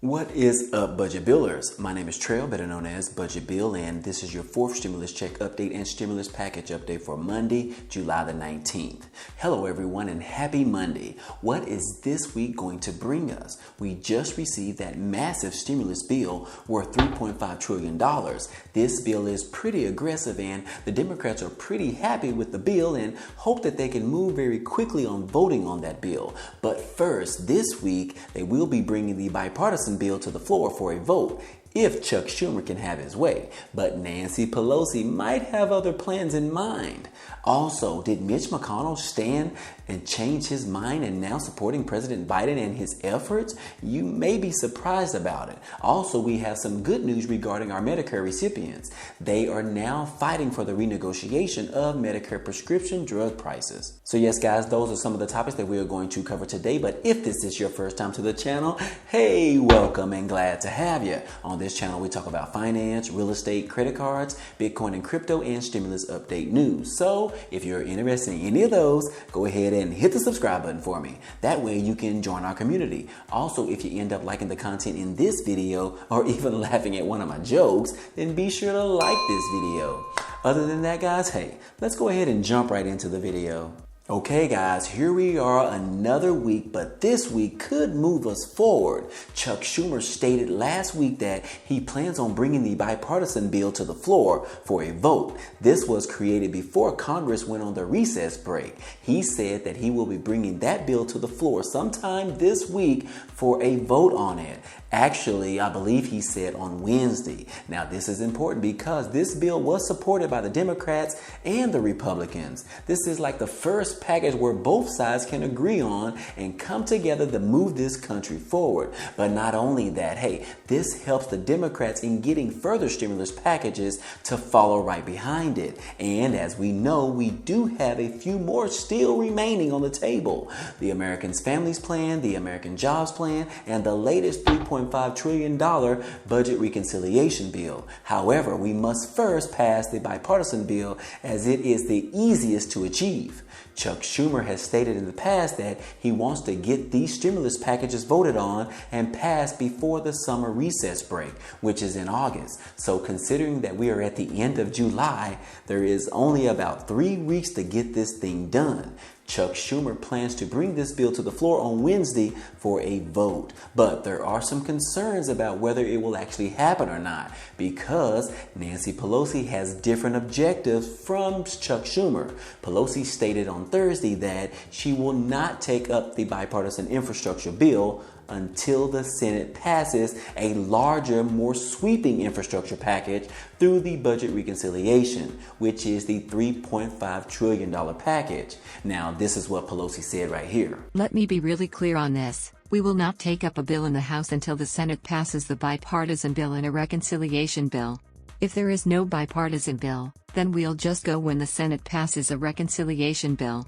What is up, Budget Billers? My name is Trail, better known as Budget Bill, and this is your fourth stimulus check update and stimulus package update for Monday, July the 19th. Hello, everyone, and happy Monday. What is this week going to bring us? We just received that massive stimulus bill worth $3.5 trillion. This bill is pretty aggressive, and the Democrats are pretty happy with the bill and hope that they can move very quickly on voting on that bill. But first, this week, they will be bringing the bipartisan bill to the floor for a vote if Chuck Schumer can have his way. But Nancy Pelosi might have other plans in mind. Also, did Mitch McConnell stand and change his mind and now supporting President Biden and his efforts? You may be surprised about it. Also, we have some good news regarding our Medicare recipients. They are now fighting for the renegotiation of Medicare prescription drug prices. So yes, guys, those are some of the topics that we are going to cover today. But if this is your first time to the channel, hey, welcome and glad to have you. On this channel, we talk about finance, real estate, credit cards, Bitcoin and crypto, and stimulus update news. So if you're interested in any of those, go ahead and hit the subscribe button for me. That way you can join our community. Also, if you end up liking the content in this video or even laughing at one of my jokes, then be sure to like this video. Other than that, guys, hey, let's go ahead and jump right into the video. Okay, guys, here we are another week, but this week could move us forward. Chuck Schumer stated last week that he plans on bringing the bipartisan bill to the floor for a vote. This was created before Congress went on the recess break. He said that he will be bringing that bill to the floor sometime this week for a vote on it. Actually, I believe he said on Wednesday. Now, this is important because this bill was supported by the Democrats and the Republicans. This is like the first package where both sides can agree on and come together to move this country forward. But not only that, hey, this helps the Democrats in getting further stimulus packages to follow right behind it. And as we know, we do have a few more still remaining on the table. The American Families Plan, the American Jobs Plan, and the latest $3.5 trillion budget reconciliation bill. However, we must first pass the bipartisan bill as it is the easiest to achieve. Chuck Schumer has stated in the past that he wants to get these stimulus packages voted on and passed before the summer recess break, which is in August. So considering that we are at the end of July, there is only about 3 weeks to get this thing done. Chuck Schumer plans to bring this bill to the floor on Wednesday for a vote. But there are some concerns about whether it will actually happen or not because Nancy Pelosi has different objectives from Chuck Schumer. Pelosi stated on Thursday that she will not take up the bipartisan infrastructure bill until the Senate passes a larger, more sweeping infrastructure package through the budget reconciliation, which is the $3.5 trillion package. Now, this is what Pelosi said right here. Let me be really clear on this. We will not take up a bill in the House until the Senate passes the bipartisan bill and a reconciliation bill. If there is no bipartisan bill, then we'll just go when the Senate passes a reconciliation bill.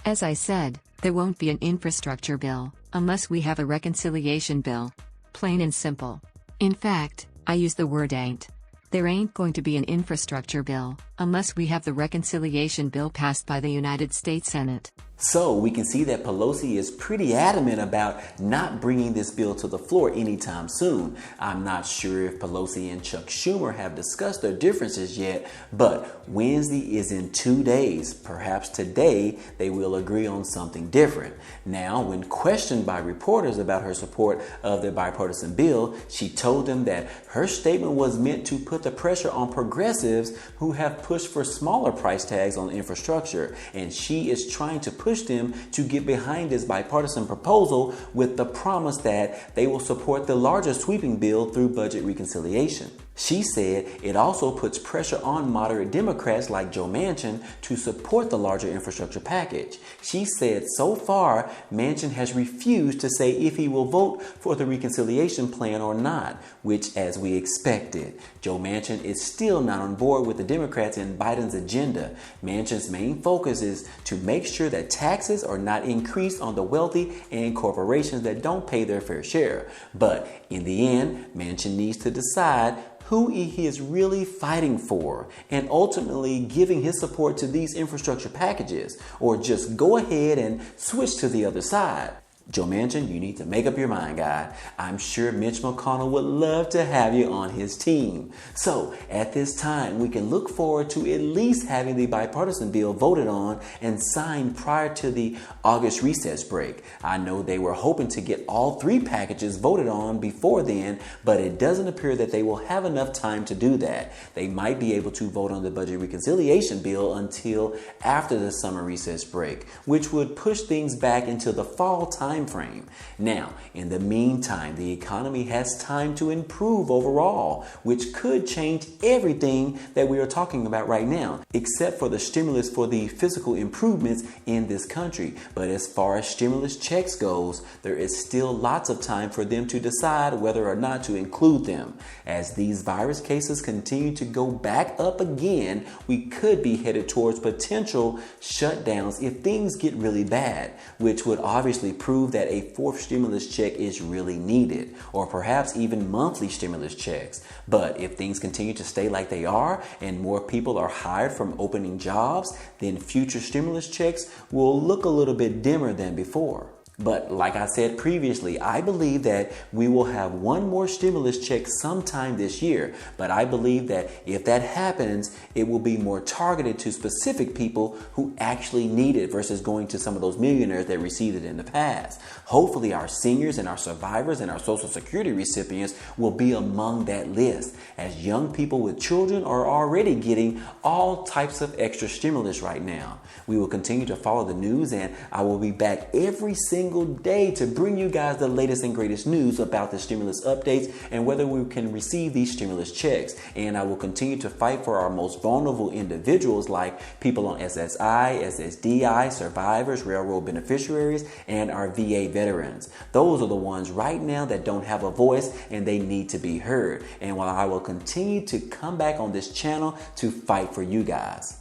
As I said, there won't be an infrastructure bill unless we have a reconciliation bill. Plain and simple. In fact, I use the word ain't. There ain't going to be an infrastructure bill unless we have the reconciliation bill passed by the United States Senate. So we can see that Pelosi is pretty adamant about not bringing this bill to the floor anytime soon. I'm not sure if Pelosi and Chuck Schumer have discussed their differences yet, but Wednesday is in 2 days. Perhaps today they will agree on something different. Now, when questioned by reporters about her support of the bipartisan bill, she told them that her statement was meant to put the pressure on progressives who have pushed for smaller price tags on infrastructure, and she is trying to push them to get behind this bipartisan proposal with the promise that they will support the larger sweeping bill through budget reconciliation. She said it also puts pressure on moderate Democrats like Joe Manchin to support the larger infrastructure package. She said so far, Manchin has refused to say if he will vote for the reconciliation plan or not, which as we expected. Joe Manchin is still not on board with the Democrats and Biden's agenda. Manchin's main focus is to make sure that taxes are not increased on the wealthy and corporations that don't pay their fair share. But in the end, Manchin needs to decide who he is really fighting for and ultimately giving his support to these infrastructure packages, or just go ahead and switch to the other side. Joe Manchin, you need to make up your mind, guy. I'm sure Mitch McConnell would love to have you on his team. So at this time, we can look forward to at least having the bipartisan bill voted on and signed prior to the August recess break. I know they were hoping to get all three packages voted on before then, but it doesn't appear that they will have enough time to do that. They might be able to vote on the budget reconciliation bill until after the summer recess break, which would push things back into the fall time frame. Now, in the meantime, the economy has time to improve overall, which could change everything that we are talking about right now, except for the stimulus for the physical improvements in this country. But as far as stimulus checks goes, there is still lots of time for them to decide whether or not to include them. As these virus cases continue to go back up again, we could be headed towards potential shutdowns if things get really bad, which would obviously prove that a fourth stimulus check is really needed, or perhaps even monthly stimulus checks. But if things continue to stay like they are and more people are hired from opening jobs, then future stimulus checks will look a little bit dimmer than before. But like I said previously, I believe that we will have one more stimulus check sometime this year. But I believe that if that happens, it will be more targeted to specific people who actually need it versus going to some of those millionaires that received it in the past. Hopefully our seniors and our survivors and our Social Security recipients will be among that list, as young people with children are already getting all types of extra stimulus right now. We will continue to follow the news, and I will be back every single day to bring you guys the latest and greatest news about the stimulus updates and whether we can receive these stimulus checks. And I will continue to fight for our most vulnerable individuals, like people on SSI, SSDI, survivors, railroad beneficiaries, and our VA veterans. Those are the ones right now that don't have a voice and they need to be heard. And while I will continue to come back on this channel to fight for you guys.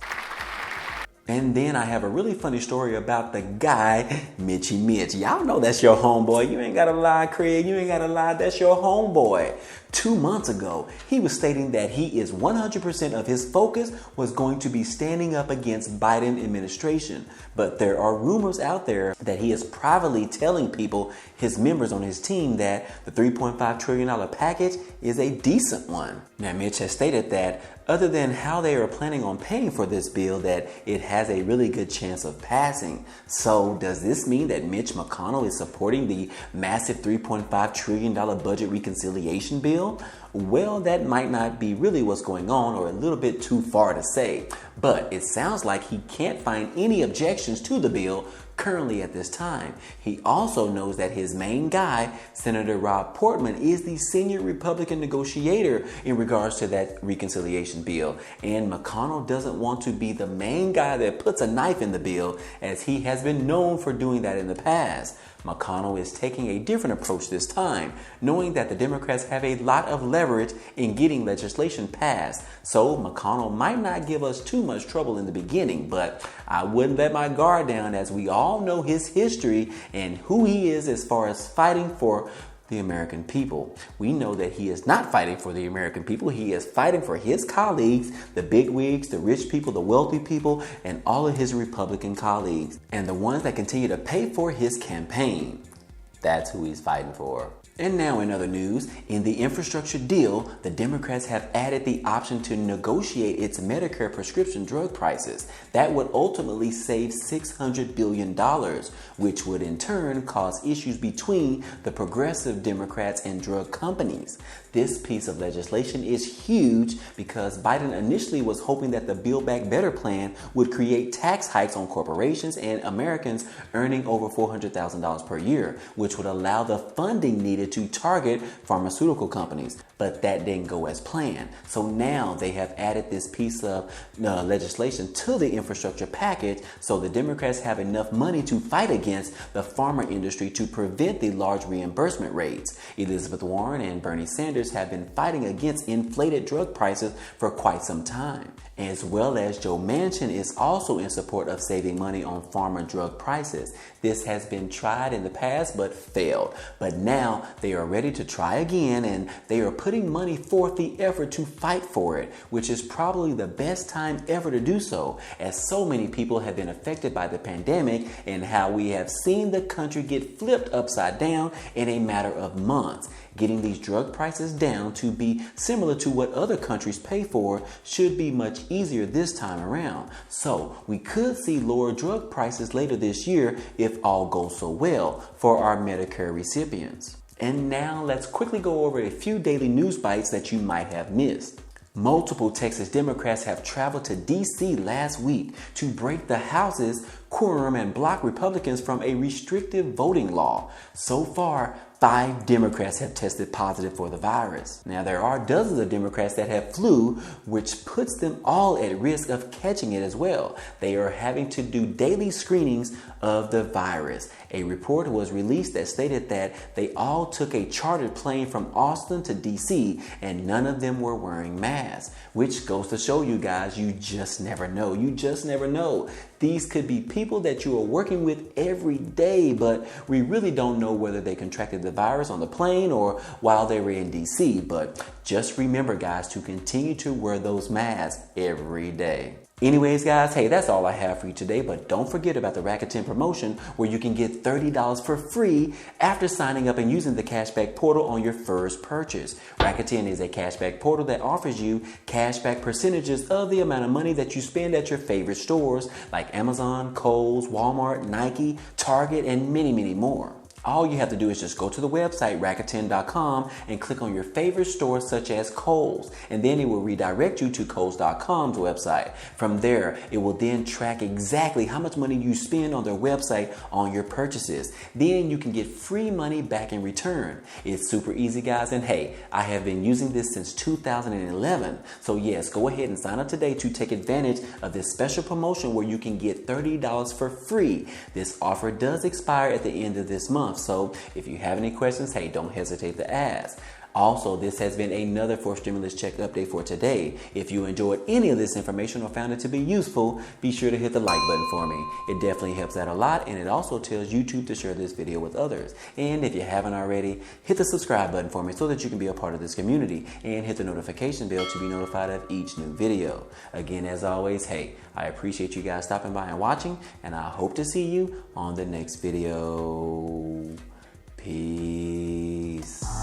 And then I have a really funny story about the guy, Mitch. Y'all know that's your homeboy. You ain't got to lie, Craig. You ain't got to lie. That's your homeboy. 2 months ago, he was stating that he is 100% of his focus was going to be standing up against Biden administration. But there are rumors out there that he is privately telling people, his members on his team, that the $3.5 trillion package is a decent one. Now, Mitch has stated that other than how they are planning on paying for this bill, that it has a really good chance of passing. So does this mean that Mitch McConnell is supporting the massive $3.5 trillion budget reconciliation bill? Well, that might not be really what's going on, or a little bit too far to say. But it sounds like he can't find any objections to the bill currently at this time. He also knows that his main guy, Senator Rob Portman, is the senior Republican negotiator in regards to that reconciliation bill. And McConnell doesn't want to be the main guy that puts a knife in the bill, as he has been known for doing that in the past. McConnell is taking a different approach this time, knowing that the Democrats have a lot of leverage in getting legislation passed. So McConnell might not give us too much trouble in the beginning, but I wouldn't let my guard down, as we all know his history and who he is as far as fighting for the American people. We know that he is not fighting for the American people. He is fighting for his colleagues, the bigwigs, the rich people, the wealthy people, and all of his Republican colleagues, and the ones that continue to pay for his campaign. That's who he's fighting for. And now in other news, in the infrastructure deal, the Democrats have added the option to negotiate its Medicare prescription drug prices. That would ultimately save $600 billion, which would in turn cause issues between the progressive Democrats and drug companies. This piece of legislation is huge because Biden initially was hoping that the Build Back Better plan would create tax hikes on corporations and Americans earning over $400,000 per year, which would allow the funding needed to target pharmaceutical companies. But that didn't go as planned. So now they have added this piece of legislation to the infrastructure package, so the Democrats have enough money to fight against the pharma industry to prevent the large reimbursement rates. Elizabeth Warren and Bernie Sanders have been fighting against inflated drug prices for quite some time, as well as Joe Manchin is also in support of saving money on pharma drug prices. This has been tried in the past but failed. But now they are ready to try again, and they are putting money forth the effort to fight for it, which is probably the best time ever to do so, as so many people have been affected by the pandemic and how we have seen the country get flipped upside down in a matter of months. Getting these drug prices down to be similar to what other countries pay for should be much easier this time around. So we could see lower drug prices later this year if all goes so well for our Medicare recipients. And now let's quickly go over a few daily news bites that you might have missed. Multiple Texas Democrats have traveled to D.C. last week to break the House's quorum and block Republicans from a restrictive voting law. So far, 5 Democrats have tested positive for the virus. Now, there are dozens of Democrats that have flu, which puts them all at risk of catching it as well. They are having to do daily screenings of the virus. A report was released that stated that they all took a chartered plane from Austin to DC, and none of them were wearing masks, which goes to show you guys, you just never know. You just never know. These could be people that you are working with every day, but we really don't know whether they contracted the virus on the plane or while they were in DC. But just remember, guys, to continue to wear those masks every day. Anyways, guys, hey, that's all I have for you today, but don't forget about the Rakuten promotion where you can get $30 for free after signing up and using the cashback portal on your first purchase. Rakuten is a cashback portal that offers you cashback percentages of the amount of money that you spend at your favorite stores like Amazon, Kohl's, Walmart, Nike, Target, and many, many more. All you have to do is just go to the website Rakuten.com and click on your favorite store such as Kohl's, and then it will redirect you to Kohls.com's website. From there, it will then track exactly how much money you spend on their website on your purchases. Then you can get free money back in return. It's super easy, guys, and hey, I have been using this since 2011. So yes, go ahead and sign up today to take advantage of this special promotion where you can get $30 for free. This offer does expire at the end of this month. So if you have any questions, hey, don't hesitate to ask. Also, this has been another 4th Stimulus Check update for today. If you enjoyed any of this information or found it to be useful, be sure to hit the like button for me. It definitely helps out a lot, and it also tells YouTube to share this video with others. And if you haven't already, hit the subscribe button for me so that you can be a part of this community, and hit the notification bell to be notified of each new video. Again, as always, hey, I appreciate you guys stopping by and watching, and I hope to see you on the next video. Peace.